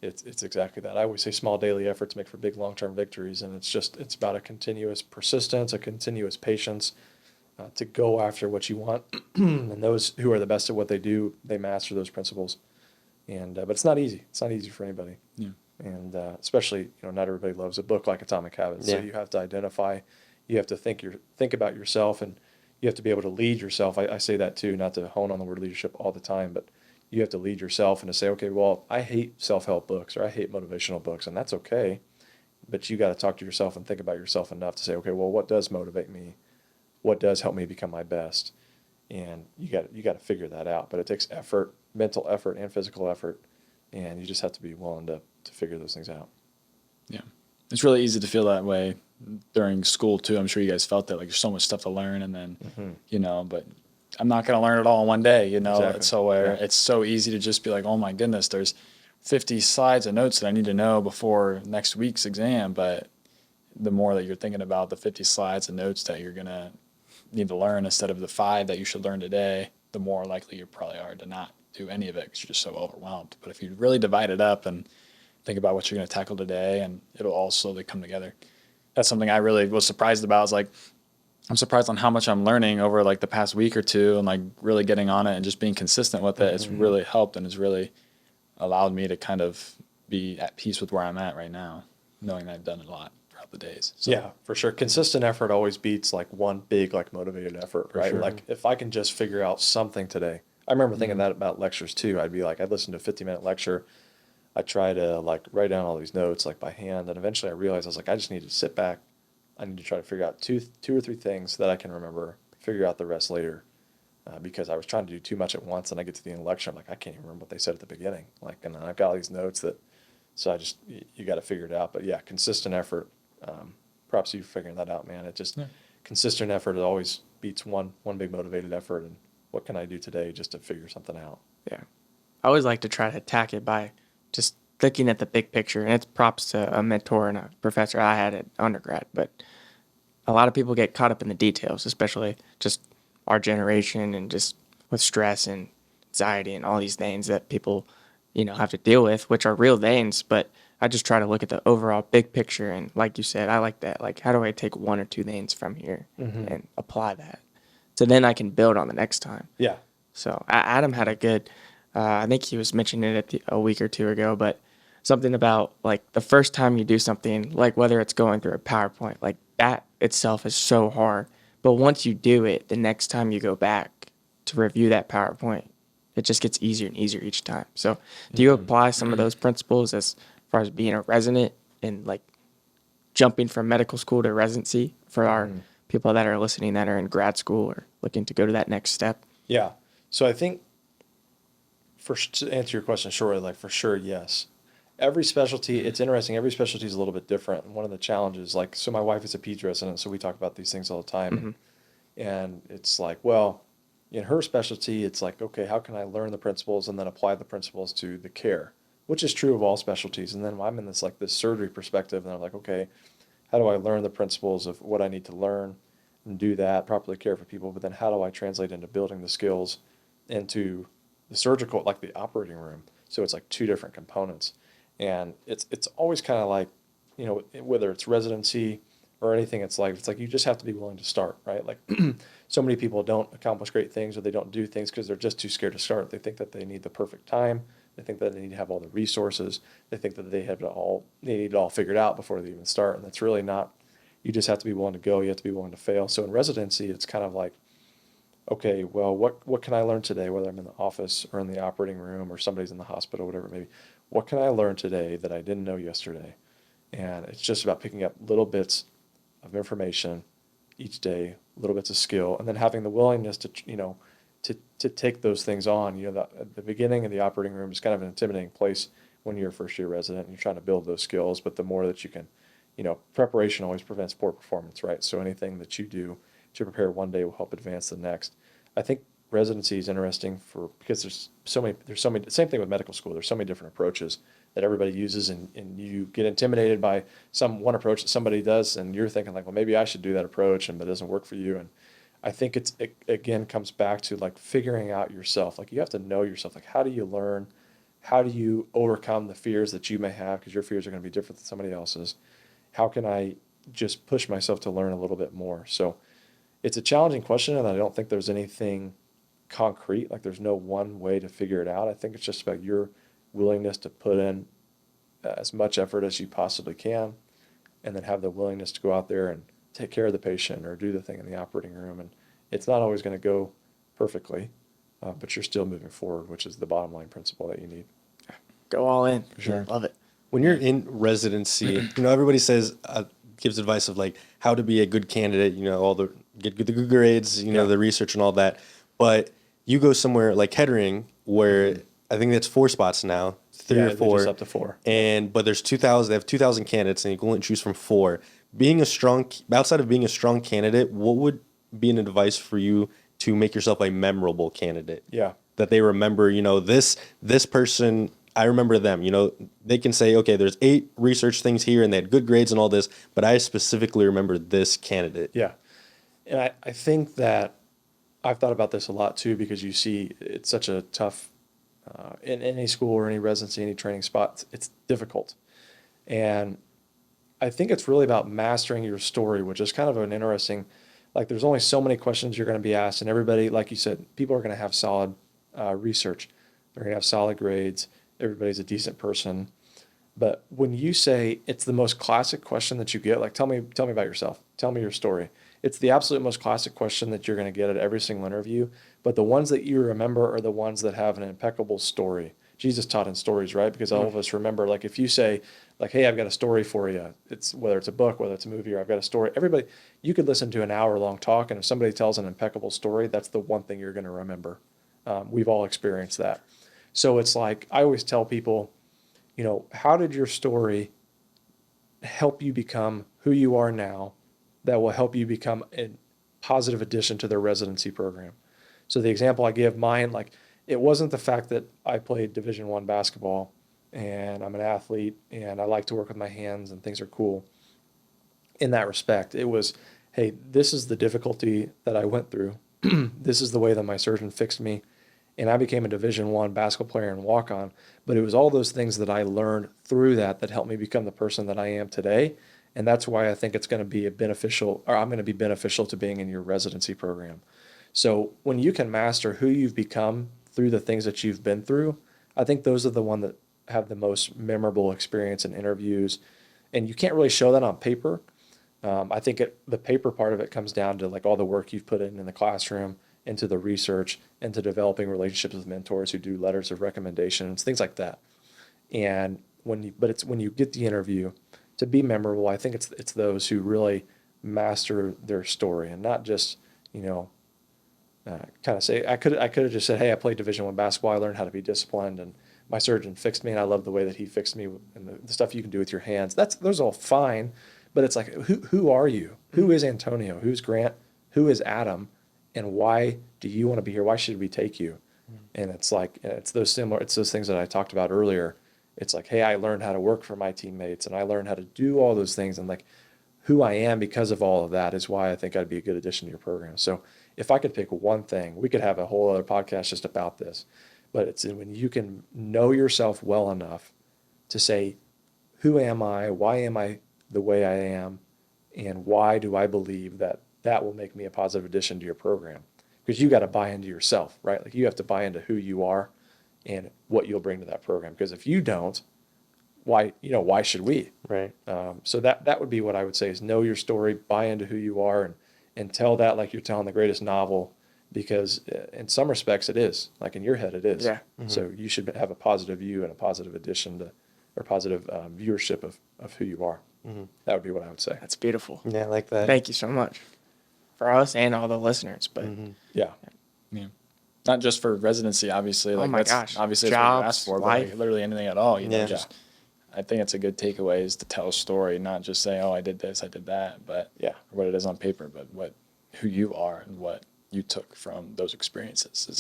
it's exactly that. I always say small daily efforts make for big long-term victories, and it's about a continuous persistence, a continuous patience to go after what you want. And those who are the best at what they do, they master those principles. And but it's not easy. It's not easy for anybody. Yeah. And especially, you know, not everybody loves a book like Atomic Habits. So Yeah. you have to identify, you have to think about yourself, and you have to be able to lead yourself. I say that too, not to hone on the word leadership all the time, but you have to lead yourself and to say, okay, well, I hate self-help books or I hate motivational books, and that's okay. But you got to talk to yourself and think about yourself enough to say, okay, well, what does motivate me? What does help me become my best? And you got to figure that out. But it takes effort, mental effort and physical effort, and you just have to be willing to figure those things out. Yeah. It's really easy to feel that way during school too. I'm sure you guys felt that, like, there's so much stuff to learn, and then, you know, but I'm not going to learn it all in one day, you know. Exactly. So where Yeah. it's so easy to just be like, oh my goodness, there's 50 slides of notes that I need to know before next week's exam. But the more that you're thinking about the 50 slides of notes that you're going to need to learn instead of the 5 that you should learn today, the more likely you probably are to not do any of it because you're just so overwhelmed. But if you really divide it up and think about what you're going to tackle today, and it'll all slowly come together. That's something I really was surprised about. Is like, I'm surprised on how much I'm learning over like the past week or two, and like really getting on it and just being consistent with it. It's really helped, and it's really allowed me to kind of be at peace with where I'm at right now, knowing that I've done a lot throughout the days. So, Yeah, for sure. Consistent effort always beats like one big like motivated effort, right? sure. Like if I can just figure out something today. I remember thinking that about lectures too. I'd be like, I'd listen to a 50-minute lecture. I try to like write down all these notes like by hand, and eventually I realized I was like, I just need to sit back. I need to try to figure out two or three things that I can remember. Figure out the rest later, because I was trying to do too much at once, and I get to the end of the lecture, I'm like, I can't even remember what they said at the beginning. Like, and I've got all these notes that, so you got to figure it out. But yeah, consistent effort. Props to you for figuring that out, man. It just consistent effort always beats one big motivated effort. And what can I do today just to figure something out? Yeah. I always like to try to attack it by just looking at the big picture. And it's props to a mentor and a professor I had at undergrad. But a lot of people get caught up in the details, especially just our generation and just with stress and anxiety and all these things that people, you know, have to deal with, which are real things. But I just try to look at the overall big picture. And like you said, I like that. Like, how do I take 1 or 2 things from here and apply that? So then I can build on the next time. Yeah. So Adam had a good, I think he was mentioning it a week or 2 ago, but something about like the first time you do something, like whether it's going through a PowerPoint, like that itself is so hard. But once you do it, the next time you go back to review that PowerPoint, it just gets easier and easier each time. So do you apply some of those principles as far as being a resident and like jumping from medical school to residency for our people that are listening that are in grad school or looking to go to that next step? Yeah. So I think To answer your question shortly, like for sure, yes. Every specialty, it's interesting. Every specialty is a little bit different. And one of the challenges, like, so my wife is a peds resident, so we talk about these things all the time. And it's like, well, in her specialty, it's like, okay, how can I learn the principles and then apply the principles to the care, which is true of all specialties. And then I'm in this, like, this surgery perspective, and I'm like, okay, how do I learn the principles of what I need to learn and do that, properly care for people? But then how do I translate into building the skills into the surgical, like the operating room? So it's like two different components. And it's always kind of like, you know, whether it's residency or anything, it's like you just have to be willing to start, right? Like so many people don't accomplish great things, or they don't do things because they're just too scared to start. They think that they need the perfect time. They think that they need to have all the resources. They think that they need it all figured out before they even start. And that's really not. You just have to be willing to go. You have to be willing to fail. So in residency, it's kind of like, okay, well, what can I learn today, whether I'm in the office or in the operating room or somebody's in the hospital, whatever it may be. What can I learn today that I didn't know yesterday? And it's just about picking up little bits of information each day, little bits of skill, and then having the willingness to, you know, to take those things on. You know, the beginning of the operating room is kind of an intimidating place when you're a first year resident and you're trying to build those skills, but the more that you can, you know, preparation always prevents poor performance, right? So anything that you do to prepare one day will help advance the next. I think residency is interesting because there's so many, same thing with medical school. There's so many different approaches that everybody uses, and you get intimidated by one approach that somebody does, and you're thinking like, well, maybe I should do that approach, but it doesn't work for you. And I think it again comes back to like figuring out yourself. Like you have to know yourself. Like how do you learn? How do you overcome the fears that you may have? Because your fears are going to be different than somebody else's. How can I just push myself to learn a little bit more? So it's a challenging question, and I don't think there's anything concrete. Like there's no one way to figure it out. I think it's just about your willingness to put in as much effort as you possibly can, and then have the willingness to go out there and take care of the patient or do the thing in the operating room. And it's not always going to go perfectly, but you're still moving forward, which is the bottom line principle that you need. Go all in. Sure. Love it. When you're in residency, you know, everybody says, gives advice of like how to be a good candidate, you know, get the good grades, you know, the research and all that. But you go somewhere like Kettering, where I think that's 4 spots now, 3 or 4. Just up to 4. But there's 2,000, they have 2,000 candidates, and you can only choose from 4. Outside of being a strong candidate, what would be an advice for you to make yourself a memorable candidate? Yeah. That they remember, you know, this person, I remember them. You know, they can say, okay, there's 8 research things here and they had good grades and all this, but I specifically remember this candidate. Yeah. And I think that I've thought about this a lot too, because you see it's such a tough, in any school or any residency, any training spot, it's difficult. And I think it's really about mastering your story, which is kind of an interesting, like there's only so many questions you're going to be asked, and everybody, like you said, people are going to have solid research. They're going to have solid grades. Everybody's a decent person. But when you say it's the most classic question that you get, like tell me about yourself. Tell me your story. It's the absolute most classic question that you're going to get at every single interview. But the ones that you remember are the ones that have an impeccable story. Jesus taught in stories, right? Because all of us remember, like if you say, like, hey, I've got a story for you. It's whether it's a book, whether it's a movie, or I've got a story. Everybody, you could listen to an hour-long talk, and if somebody tells an impeccable story, that's the one thing you're going to remember. We've all experienced that. So it's like I always tell people, you know, how did your story help you become who you are now that will help you become a positive addition to their residency program? So the example I give mine, like it wasn't the fact that I played Division I basketball and I'm an athlete and I like to work with my hands and things are cool. In that respect, it was, hey, this is the difficulty that I went through. This is the way that my surgeon fixed me. And I became a Division I basketball player and walk-on. But it was all those things that I learned through that helped me become the person that I am today. And that's why I think it's going to be I'm going to be beneficial to being in your residency program. So when you can master who you've become through the things that you've been through, I think those are the ones that have the most memorable experience in interviews. And you can't really show that on paper. I think the paper part of it comes down to like all the work you've put in the classroom, into the research, into developing relationships with mentors who do letters of recommendations, things like that. And when you get the interview, to be memorable, I think it's those who really master their story and not just, you know, kind of say, I could have just said, hey, I played Division I basketball. I learned how to be disciplined, and my surgeon fixed me, and I love the way that he fixed me and the stuff you can do with your hands. Those are all fine, but it's like, who are you? Who is Antonio? Who's Grant? Who is Adam? And why do you want to be here? Why should we take you? And it's like, it's those things that I talked about earlier. It's like, hey, I learned how to work for my teammates, and I learned how to do all those things. And like, who I am because of all of that is why I think I'd be a good addition to your program. So if I could pick one thing, we could have a whole other podcast just about this, but it's when you can know yourself well enough to say, who am I? Why am I the way I am? And why do I believe that that will make me a positive addition to your program? Because you got to buy into yourself, right? Like, you have to buy into who you are and what you'll bring to that program. Because if you don't, why should we? Right. So that would be what I would say is know your story, buy into who you are, and tell that like you're telling the greatest novel, because in some respects it is. Like, in your head it is. Yeah. So you should have a positive view and a positive addition to, or positive viewership of who you are. That would be what I would say. That's beautiful. Yeah, I like that. Thank you so much for us and all the listeners. But Yeah. Yeah. Not just for residency, obviously. Like, my that's gosh. obviously that's what you Jobs, asked for, but life. like, literally anything at all. Yeah. Just I think it's a good takeaway is to tell a story, not just say, "Oh, I did this, I did that," but Yeah. what it is on paper, but who you are and what you took from those experiences is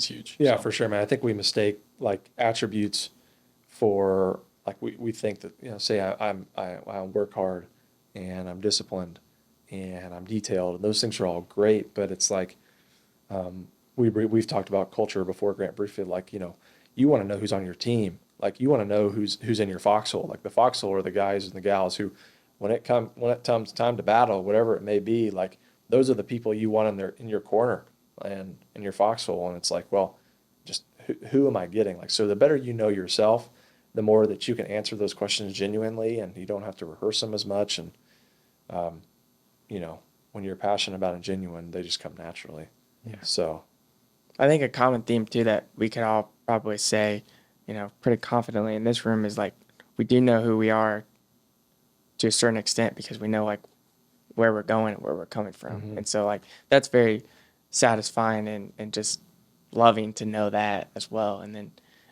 huge. Yeah, So, for sure, man. I think we mistake like attributes for, like, we think that, say I work hard and I'm disciplined and I'm detailed, and those things are all great, but it's like, we've talked about culture before, Grant, briefly. Like, you want to know who's on your team. Like, you want to know who's in your foxhole. Like, the foxhole are the guys and the gals who, when it comes time to battle, whatever it may be, like, those are the people you want in your corner and in your foxhole. And it's like, well, just who am I getting? Like, so the better you know yourself, the more that you can answer those questions genuinely, and you don't have to rehearse them as much. And when you're passionate about and genuine, they just come naturally. Yeah. So I think a common theme too that we could all probably say, pretty confidently in this room is like, we do know who we are to a certain extent because we know like where we're going and where we're coming from. And so like, that's very satisfying and just loving to know that as well. And then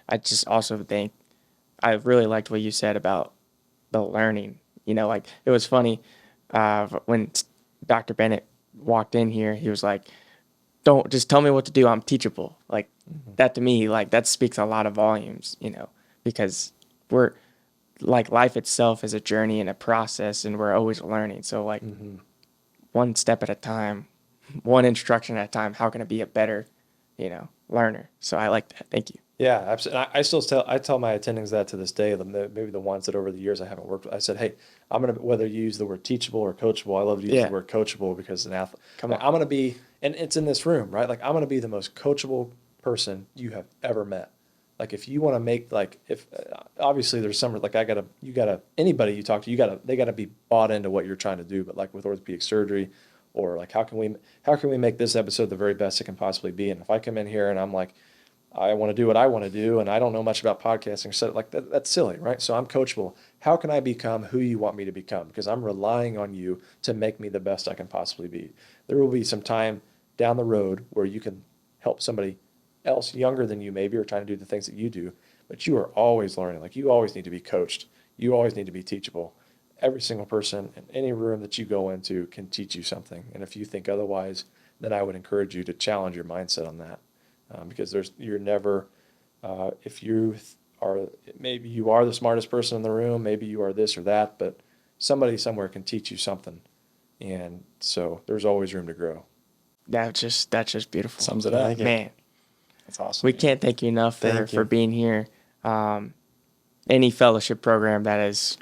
I just also think I really liked what you said about the learning. Like, it was funny when Dr. Bennett walked in here, he was like, don't just tell me what to do. I'm teachable. Like, that to me, like, that speaks a lot of volumes, because we're like, life itself is a journey and a process, and we're always learning. So like, one step at a time, one instruction at a time, how can I be a better, learner? So I like that. Thank you. yeah, absolutely. I tell my attendings that to this day. Maybe the ones that over the years I haven't worked with. I said, hey, I'm gonna, whether you use the word teachable or coachable. I love to use Yeah. the word coachable, because an athlete. Come on. I'm gonna be, and it's in this room, right? Like, I'm gonna be the most coachable person you have ever met. Like, if you want to make, like, if obviously there's some, like, anybody you talk to, they gotta be bought into what you're trying to do. But like with orthopedic surgery, or like, how can we make this episode the very best it can possibly be? And if I come in here and I'm like, I want to do what I want to do, and I don't know much about podcasting, so like that's silly, right? So I'm coachable. How can I become who you want me to become? Because I'm relying on you to make me the best I can possibly be. There will be some time down the road where you can help somebody else younger than you maybe, or trying to do the things that you do, but you are always learning. Like, you always need to be coached. You always need to be teachable. Every single person in any room that you go into can teach you something. And if you think otherwise, then I would encourage you to challenge your mindset on that. Because you're never, if you are, maybe you are the smartest person in the room, maybe you are this or that, but somebody somewhere can teach you something. And so there's always room to grow. That's just beautiful. Sums it up. like it. Man, That's awesome. we can't thank you enough Thank for you. being here. Any fellowship program that is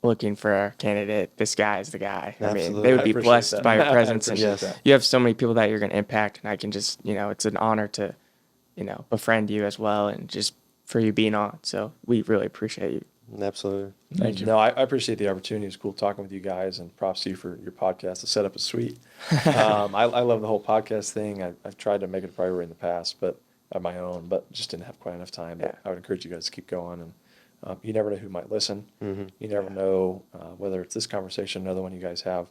looking for a candidate, this guy is the guy. I mean, Absolutely. they would I be appreciate blessed that. by your I presence. And appreciate that. you have so many people that you're going to impact, and I can just, it's an honor to, befriend you as well, and just for you being on. So we really appreciate you. Absolutely. Thank you. No, I appreciate the opportunity. It's cool talking with you guys, and props to you for your podcast. The setup is sweet. I love the whole podcast thing. I've tried to make it a priority in the past, but on my own, but just didn't have quite enough time. But Yeah. I would encourage you guys to keep going. And you never know who might listen. Mm-hmm. You never know whether it's this conversation, another one you guys have.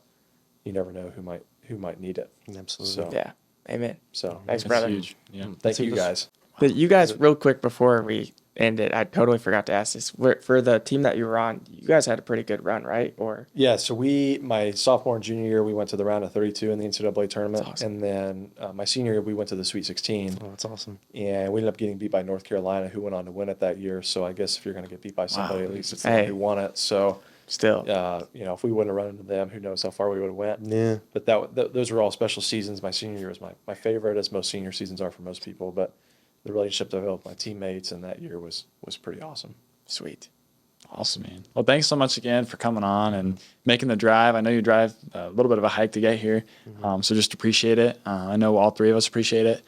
You never know who might need it. Absolutely. So Yeah. Amen. So Thanks, That's brother. huge. Yeah. thank you guys. But you guys, real quick before we end it, I totally forgot to ask this. For the team that you were on, you guys had a pretty good run, right? Or Yeah, so my sophomore and junior year, we went to the round of 32 in the NCAA tournament. That's awesome. And then my senior year, we went to the Sweet 16. Oh, that's awesome. And we ended up getting beat by North Carolina, who went on to win it that year. So I guess if you're going to get beat by somebody, at least it's them Hey. who won it. So, still, if we wouldn't have run into them, who knows how far we would have went. Yeah. But those were all special seasons. My senior year was my favorite, as most senior seasons are for most people. But the relationship developed with my teammates, and that year was pretty awesome. sweet. Awesome, man. Well, thanks so much again for coming on and making the drive. I know you drive a little bit of a hike to get here, so just appreciate it. I know all three of us appreciate it.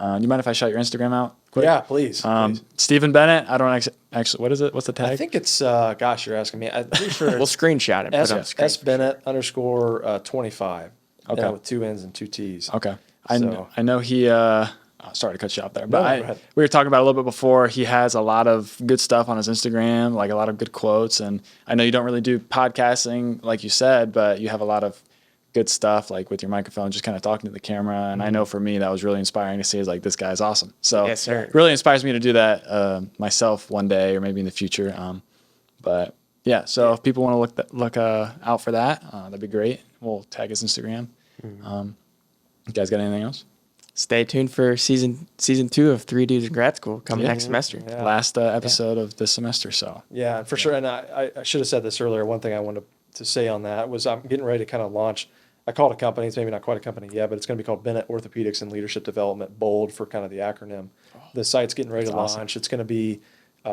You mind if I shout your Instagram out quick? Yeah, please. Please. Stephen Bennett. I don't actually. What is it? What's the tag? I think it's, gosh, you're asking me. I'm pretty sure We'll it's screenshot it. Put it on the screen. S Bennett _ 25. Okay. With 2 N's and 2 T's. Okay. So- I know he. Sorry to cut you off there, but No, go ahead. we were talking about it a little bit before. He has a lot of good stuff on his Instagram, like a lot of good quotes. And I know you don't really do podcasting, like you said, but you have a lot of good stuff, like with your microphone, just kind of talking to the camera. And I know for me, that was really inspiring to see. Is like, this guy's awesome. So Yes, sir. it really inspires me to do that myself one day or maybe in the future. But yeah, so if people want to look out for that, that'd be great. We'll tag his Instagram. You guys got anything else? Stay tuned for season 2 of 3 Dudes in Grad School coming next semester. Yeah. Last episode of this semester. So Yeah, for sure. And I should have said this earlier. One thing I wanted to say on that was I'm getting ready to kind of launch. I call it a company. It's maybe not quite a company yet, but it's going to be called Bennett Orthopedics and Leadership Development, bold for kind of the acronym. The site's getting ready to awesome. launch. It's going to be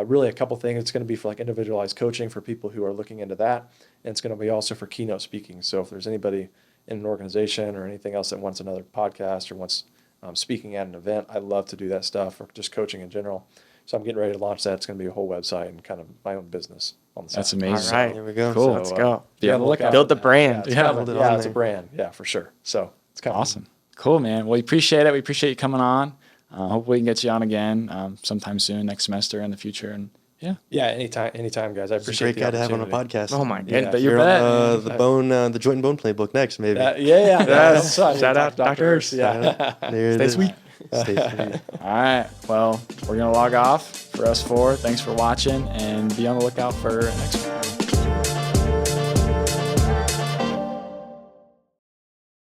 really a couple things. It's going to be for like individualized coaching for people who are looking into that. And it's going to be also for keynote speaking. So if there's anybody in an organization or anything else that wants another podcast or wants speaking at an event, I love to do that stuff, or just coaching in general. So I'm getting ready to launch that. It's going to be a whole website and kind of my own business on the side. that's amazing. All right. There we go. Cool. Let's go. Yeah, look out. Build the brand. It's Yeah, kind of- build it on it's a there. brand. Yeah, for sure. So it's kind of Awesome. Cool, man. Well, we appreciate it. We appreciate you coming on. Hopefully we can get you on again sometime soon, next semester in the future. And yeah. Yeah, anytime, guys. I He's a appreciate great guy the to have on a opportunity. podcast. Oh my Yeah. goodness. But you're You're bet. on the joint and bone playbook next, maybe. Yeah. Yes. So, Shout out Dr. Hurst. Yeah. There it Stay is. sweet. Stay sweet. All right. Well, we're going to log off for us four. Thanks for watching and be on the lookout for next one.